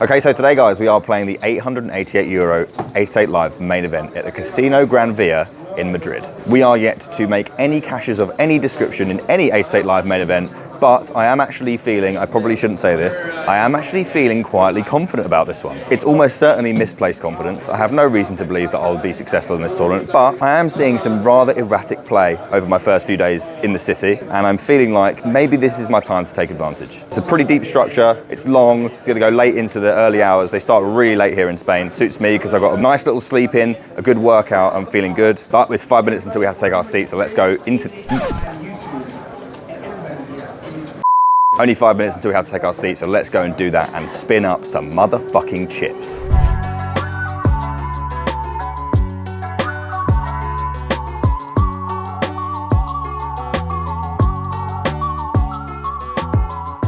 Okay, so today, guys, we are playing the €888 Ace8 Live main event at the Casino Gran Via in Madrid. We are yet to make any cashes of any description in any Ace8 Live main event, but I am actually feeling, I probably shouldn't say this, I am actually feeling quietly confident about this one. It's almost certainly misplaced confidence. I have no reason to believe that I'll be successful in this tournament, but I am seeing some rather erratic play over my first few days in the city, and I'm feeling like maybe this is my time to take advantage. It's a pretty deep structure, it's long, it's gonna go late into the early hours. They start really late here in Spain. Suits me because I've got a nice little sleep in, a good workout, I'm feeling good. But it's 5 minutes until we have to take our seats, so let's go into... Only 5 minutes until we have to take our seats, so let's go and do that and spin up some motherfucking chips.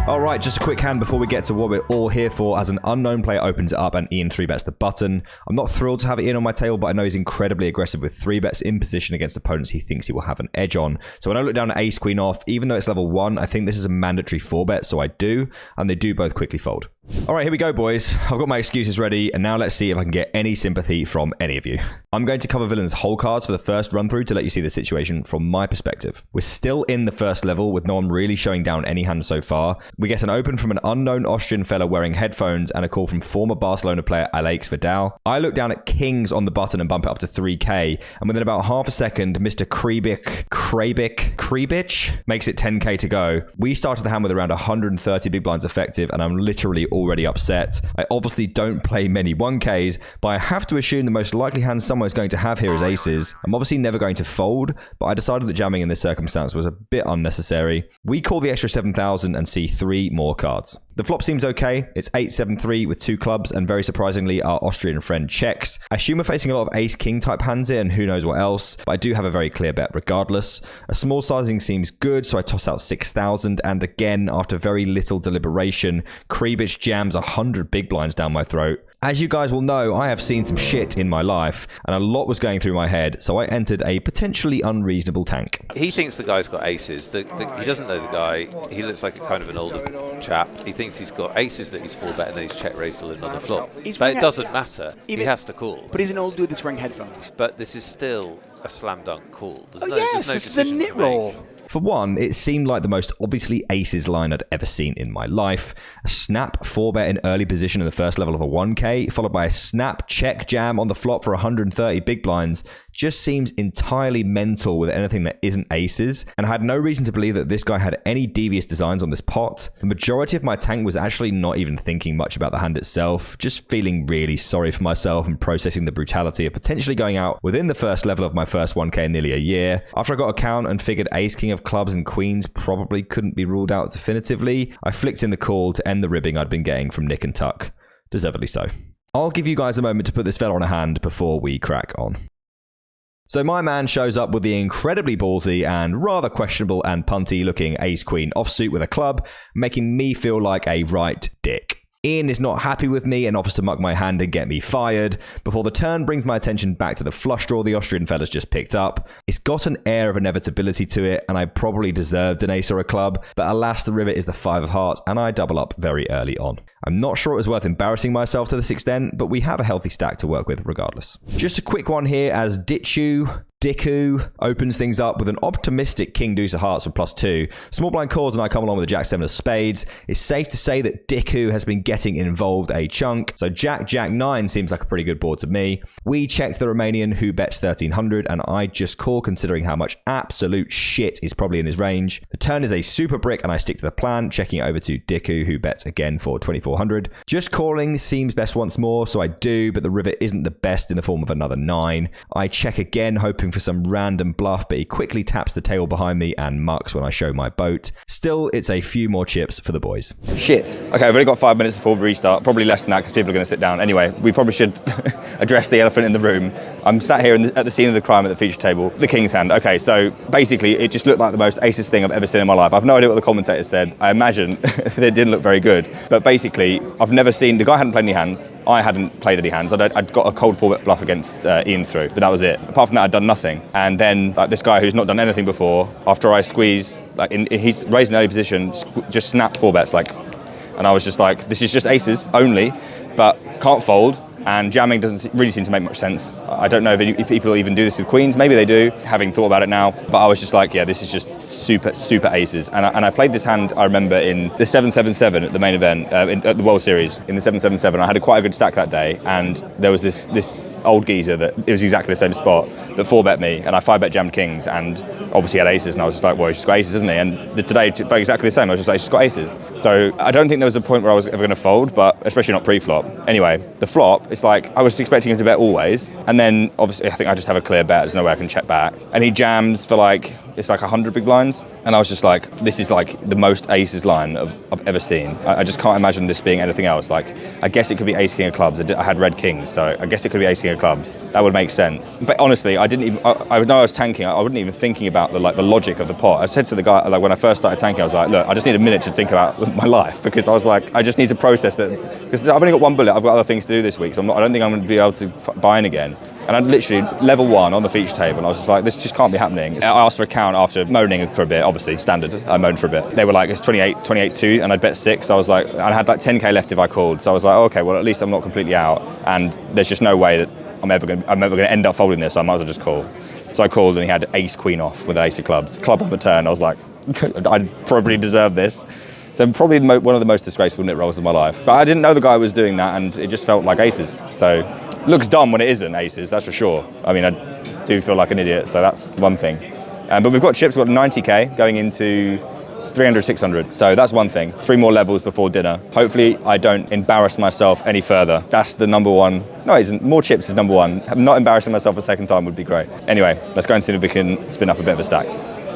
Alright, just a quick hand before we get to what we're all here for, as an unknown player opens it up and Ian 3-bets the button. I'm not thrilled to have Ian on my table, but I know he's incredibly aggressive with 3-bets in position against opponents he thinks he will have an edge on. So when I look down at ace queen off, even though it's level 1, I think this is a mandatory 4-bet, so I do, and they do both quickly fold. Alright, here we go, boys. I've got my excuses ready, and now let's see if I can get any sympathy from any of you. I'm going to cover villains' whole cards for the first run-through to let you see the situation from my perspective. We're still in the first level, with no one really showing down any hands so far. We get an open from an unknown Austrian fella wearing headphones and a call from former Barcelona player Alex Vidal. I look down at kings on the button and bump it up to 3k, and within about half a second, Mr. Kribich makes it 10k to go. We started the hand with around 130 big blinds effective, and I'm literally already upset. I obviously don't play many 1ks, but I have to assume the most likely hand someone's going to have here is aces. I'm obviously never going to fold, but I decided that jamming in this circumstance was a bit unnecessary. We call the extra 7,000 and see 3 more cards. The flop seems okay. It's 8-7-3 with 2 clubs, and very surprisingly, our Austrian friend checks. I assume we're facing a lot of ace-king type hands here, and who knows what else, but I do have a very clear bet regardless. A small sizing seems good, so I toss out 6,000, and again, after very little deliberation, Kribich jams 100 big blinds down my throat. As you guys will know, I have seen some shit in my life, and a lot was going through my head, so I entered a potentially unreasonable tank. He thinks the guy's got aces. He doesn't know the guy. He looks like a kind of an older chap. He thinks he's got aces that he's 4-bet, and then he's check-raised on another flop. But it doesn't matter. He has to call. But he's an old dude that's wearing headphones. But this is still a slam-dunk call. There's yes, no this is a nit roll. For one, it seemed like the most obviously aces line I'd ever seen in my life. A snap 4-bet in early position in the first level of a 1k, followed by a snap check jam on the flop for 130 big blinds, just seems entirely mental with anything that isn't aces, and I had no reason to believe that this guy had any devious designs on this pot. The majority of my tank was actually not even thinking much about the hand itself, just feeling really sorry for myself and processing the brutality of potentially going out within the first level of my first 1k in nearly a year. After I got a count and figured ace-king of clubs and queens probably couldn't be ruled out definitively, I flicked in the call to end the ribbing I'd been getting from Nick and Tuck. Deservedly so. I'll give you guys a moment to put this fella on a hand before we crack on. So my man shows up with the incredibly ballsy and rather questionable and punty looking ace-queen offsuit with a club, making me feel like a right dick. Ian is not happy with me and offers to muck my hand and get me fired, before the turn brings my attention back to the flush draw the Austrian fella's just picked up. It's got an air of inevitability to it, and I probably deserved an ace or a club, but alas the river is the 5 of hearts, and I double up very early on. I'm not sure it was worth embarrassing myself to this extent, but we have a healthy stack to work with regardless. Just a quick one here as Dicku opens things up with an optimistic king deuce of hearts for +2. Small blind calls and I come along with a jack 7 of spades. It's safe to say that Dicku has been getting involved a chunk, so jack 9 seems like a pretty good board to me. We checked the Romanian who bets 1,300, and I just call considering how much absolute shit is probably in his range. The turn is a super brick and I stick to the plan, checking it over to Dicku who bets again for 2,400. Just calling seems best once more, so I do, but the river isn't the best in the form of another 9. I check again, hoping for some random bluff, but he quickly taps the table behind me and mucks when I show my boat. Still, it's a few more chips for the boys. Shit. Okay, I've only got 5 minutes before we restart. Probably less than that because people are going to sit down. Anyway, we probably should address the elephant in the room. I'm sat here at the scene of the crime at the feature table. The king's hand. Okay, so basically it just looked like the most aces thing I've ever seen in my life. I've no idea what the commentator said. I imagine they didn't look very good. But basically, I've never seen... The guy hadn't played any hands. I hadn't played any hands. I'd got a cold 4-bet bluff against Ian through, but that was it. Apart from that, I'd done nothing. And then like this guy who's not done anything before, after I squeeze, like he's raised an early position, just snapped 4-bets, like, and I was just like, this is just aces only. but can't fold. And jamming doesn't really seem to make much sense. I don't know if people even do this with queens. Maybe they do, having thought about it now. But I was just like, yeah, this is just super, super aces. And I played this hand, I remember, in the 7-7-7 at the main event, at the World Series, in the 7-7-7. I had quite a good stack that day. And there was this old geezer that it was exactly the same spot that 4-bet me. And I 5-bet jammed kings and obviously had aces. And I was just like, well, he's just got aces, isn't he? And today, exactly the same. I was just like, he's just got aces. So I don't think there was a point where I was ever going to fold, but especially not pre-flop. Anyway, the flop, it's like I was expecting him to bet always, and then obviously I think I just have a clear bet. There's no way I can check back, and he jams for like it's like 100 big blinds, and I was just like, this is like the most aces line I've ever seen. I just can't imagine this being anything else. Like, I guess it could be ace king of clubs. I had red kings, so I guess it could be ace king of clubs. That would make sense. But honestly, I didn't even. I know I was tanking. I wasn't even thinking about the logic of the pot. I said to the guy, like, when I first started tanking, I was like, look, I just need a minute to think about my life, because I was like, I just need to process that, because I've only got one bullet. I've got other things to do this week, so I don't think I'm going to be able to buy in again. And I literally, level 1 on the feature table, and I was just like, this just can't be happening. I asked for a count after moaning for a bit, obviously, standard. I moaned for a bit. They were like, it's 28-2, and I'd bet 6. So I was like, I had like 10k left if I called. So I was like, oh, okay, well, at least I'm not completely out. And there's just no way that I'm ever going to end up folding this, so I might as well just call. So I called, and he had ace queen off with ace of clubs. Club on the turn. I was like, I'd probably deserve this. So probably one of the most disgraceful nit rolls of my life. But I didn't know the guy was doing that, and it just felt like aces. So looks dumb when it isn't aces, that's for sure. I mean, I do feel like an idiot, so that's one thing. But we've got chips, we've got 90k going into 300, 600. So that's one thing. 3 more levels before dinner. Hopefully I don't embarrass myself any further. That's the number one. No, it isn't. More chips is number one. Not embarrassing myself a second time would be great. Anyway, let's go and see if we can spin up a bit of a stack.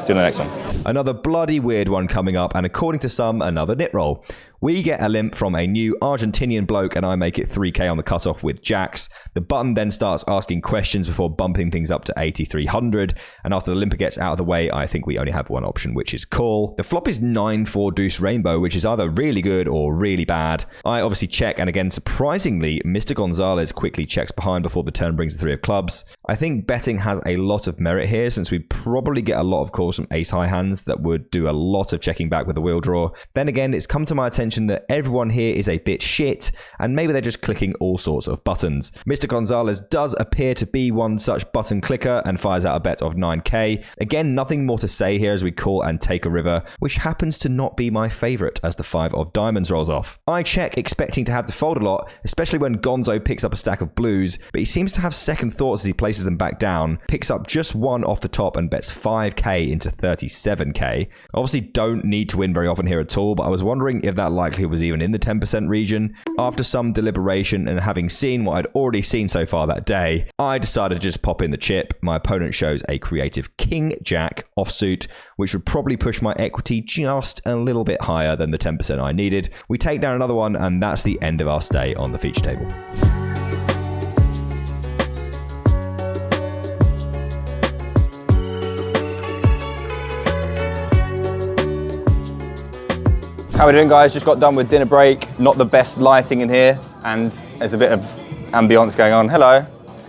Do the next one. Another bloody weird one coming up, and according to some, another nit roll. We get a limp from a new Argentinian bloke, and I make it 3k on the cutoff with jacks. The button then starts asking questions before bumping things up to 8300, and after the limper gets out of the way, I think we only have one option, which is call. The flop is 9-4 deuce rainbow, which is either really good or really bad. I obviously check, and again, surprisingly, Mr. Gonzalez quickly checks behind before the turn brings the 3 of clubs. I think betting has a lot of merit here, since we probably get a lot of calls from ace-high hands that would do a lot of checking back with the wheel draw. Then again, it's come to my attention that everyone here is a bit shit, and maybe they're just clicking all sorts of buttons. Mr. Gonzalez does appear to be one such button clicker and fires out a bet of 9k. Again, nothing more to say here as we call and take a river, which happens to not be my favorite as the 5 of diamonds rolls off. I check expecting to have to fold a lot, especially when Gonzo picks up a stack of blues, but he seems to have second thoughts as he places them back down, picks up just 1 off the top and bets 5k into 37k. Obviously don't need to win very often here at all, but I was wondering if that likelihood was even in the 10% region. After some deliberation and having seen what I'd already seen so far that day, I decided to just pop in the chip. My opponent shows a creative king jack offsuit, which would probably push my equity just a little bit higher than the 10% I needed. We take down another one, and that's the end of our stay on the feature table. How are we doing, guys? Just got done with dinner break. Not the best lighting in here, and there's a bit of ambience going on. Hello.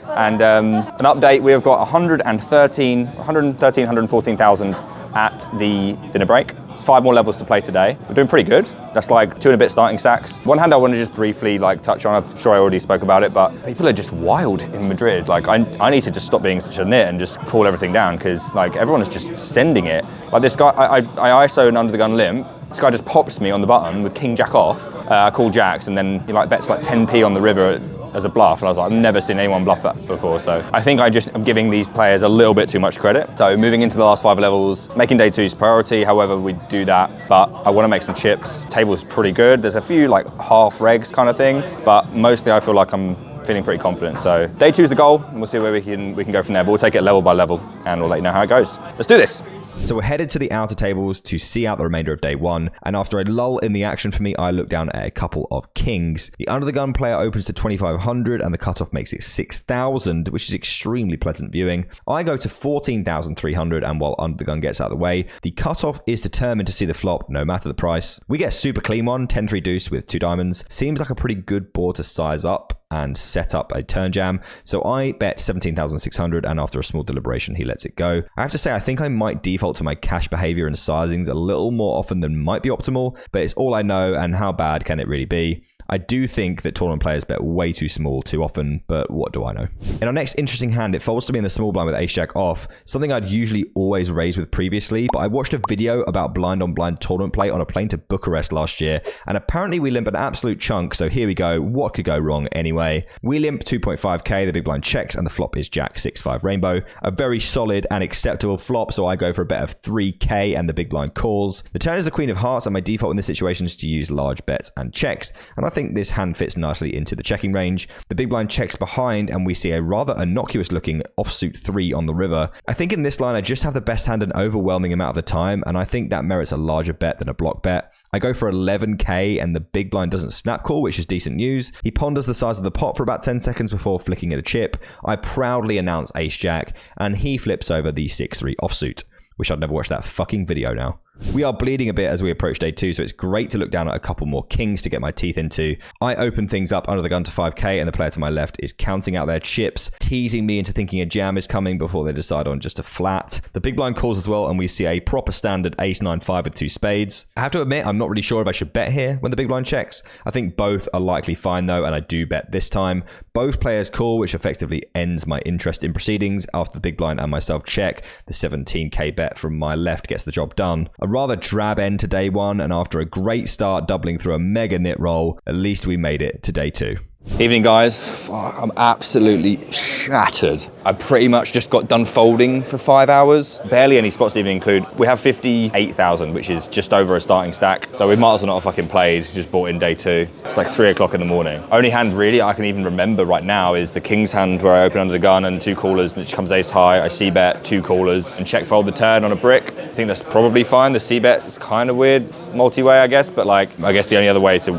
And an update, we have got 114,000 at the dinner break. It's 5 more levels to play today. We're doing pretty good. That's like 2 and a bit starting stacks. One hand I want to just briefly touch on, I'm sure I already spoke about it, but people are just wild in Madrid. Like, I need to just stop being such a nit and just call everything down, because like everyone is just sending it. Like this guy, I ISO an under the gun limp. This guy just pops me on the button with king jack off. I call jacks, and then he bets 10p on the river as a bluff, and I was like, I've never seen anyone bluff that before. So I think I'm giving these players a little bit too much credit. So moving into the last 5 levels, making day 2 is priority, however we do that, but I want to make some chips. Table's pretty good. There's a few half regs kind of thing, but mostly I feel like I'm feeling pretty confident. So day 2 is the goal, and we'll see where we can go from there, but we'll take it level by level, and we'll let you know how it goes. Let's do this. So we're headed to the outer tables to see out the remainder of day 1, and after a lull in the action for me, I look down at a couple of kings. The under the gun player opens to 2,500 and the cutoff makes it 6,000, which is extremely pleasant viewing. I go to 14,300, and while under the gun gets out of the way, the cutoff is determined to see the flop no matter the price. We get a super clean one, 10-3 deuce with 2 diamonds. Seems like a pretty good board to size up and set up a turn jam. So I bet 17,600, and after a small deliberation, he lets it go. I have to say, I think I might default to my cash behavior and sizings a little more often than might be optimal, but it's all I know, and how bad can it really be? I do think that tournament players bet way too small too often, but what do I know? In our next interesting hand, it folds to me in the small blind with ace-jack off, something I'd usually always raise with previously, but I watched a video about blind-on-blind tournament play on a plane to Bucharest last year, and apparently we limp an absolute chunk, so here we go. What could go wrong anyway? We limp 2.5k, the big blind checks, and the flop is jack 6-5 rainbow. A very solid and acceptable flop, so I go for a bet of 3k and the big blind calls. The turn is the queen of hearts, and my default in this situation is to use large bets and checks, and I think this hand fits nicely into the checking range. The big blind checks behind, and we see a rather innocuous looking offsuit 3 on the river. I think in this line I just have the best hand an overwhelming amount of the time, and I think that merits a larger bet than a block bet. I go for 11k and the big blind doesn't snap call, which is decent news. He ponders the size of the pot for about 10 seconds before flicking it a chip. I proudly announce ace-jack, and he flips over the 6-3 offsuit. Wish I'd never watched that fucking video now. We are bleeding a bit as we approach day 2, so it's great to look down at a couple more kings to get my teeth into. I open things up under the gun to 5k, and the player to my left is counting out their chips, teasing me into thinking a jam is coming before they decide on just a flat. The big blind calls as well, and we see a proper standard ace-9-5 with 2 spades. I have to admit, I'm not really sure if I should bet here when the big blind checks. I think both are likely fine though, and I do bet this time. Both players call, which effectively ends my interest in proceedings. After the big blind and myself check, the 17k bet from my left gets the job done. A rather drab end to day 1, and after a great start doubling through a mega nit roll, at least we made it to day 2. Evening, guys. I'm absolutely shattered. I pretty much just got done folding for 5 hours. Barely any spots to even include. We have 58,000, which is just over a starting stack. So we might as well not have fucking played, just bought in day 2. It's like 3 o'clock in the morning. Only hand really I can even remember right now is the king's hand where I open under the gun and 2 callers, and it comes ace high. I c-bet 2 callers and check fold the turn on a brick. I think that's probably fine. The c-bet is kind of weird, multi-way I guess, but like I guess the only other way to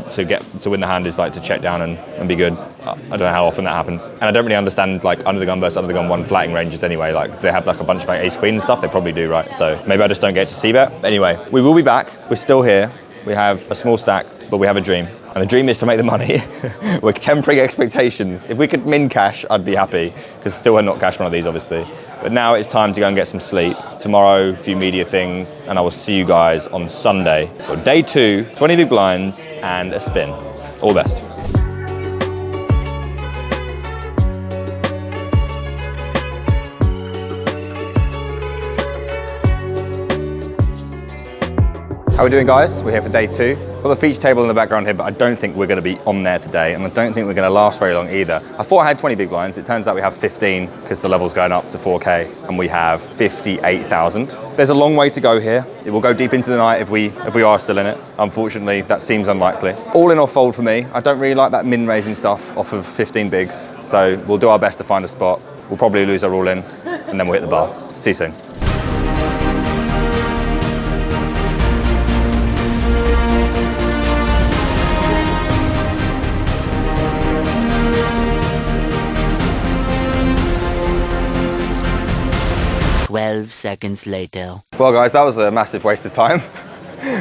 win the hand is like to check down and be good. I don't know how often that happens, and I don't really understand like under the gun versus under the gun 1 flatting ranges anyway. Like they have like a bunch of like ace queen and stuff. They probably do, right? So maybe I just don't get to c-bet. Anyway, we will be back. We're still here. We have a small stack, but we have a dream, and the dream is to make the money. We're tempering expectations. If we could min cash, I'd be happy, because still had not cashed one of these obviously. But now it's time to go and get some sleep. Tomorrow, a few media things, and I will see you guys on Sunday for day 2, 20 big blinds and a spin. All the best. How are we doing, guys? We're here for day 2. Got the feature table in the background here, but I don't think we're going to be on there today, and I don't think we're going to last very long either. I thought I had 20 big blinds. It turns out we have 15 because the level's going up to 4k, and we have 58,000. There's a long way to go here. It will go deep into the night if we are still in it. Unfortunately, that seems unlikely. All in or fold for me. I don't really like that min-raising stuff off of 15 bigs, so we'll do our best to find a spot. We'll probably lose our all in, and then we'll hit the bar. See you soon. Seconds later. Well guys, that was a massive waste of time.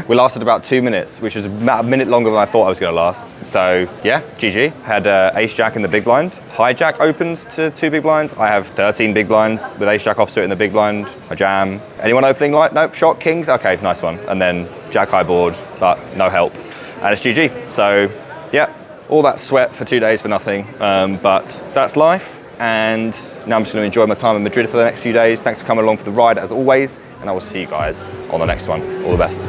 We lasted about 2 minutes, which was about a minute longer than I thought I was going to last. So yeah, GG. Had ace-jack in the big blind. Hijack opens to 2 big blinds. I have 13 big blinds with ace-jack offsuit in the big blind. I jam. Anyone opening light? Nope, shot kings. Okay, nice one. And then jack high board, but no help. And it's GG. So yeah, all that sweat for 2 days for nothing. But that's life. And now I'm just going to enjoy my time in Madrid for the next few days. Thanks for coming along for the ride as always, and I will see you guys on the next one. All the best.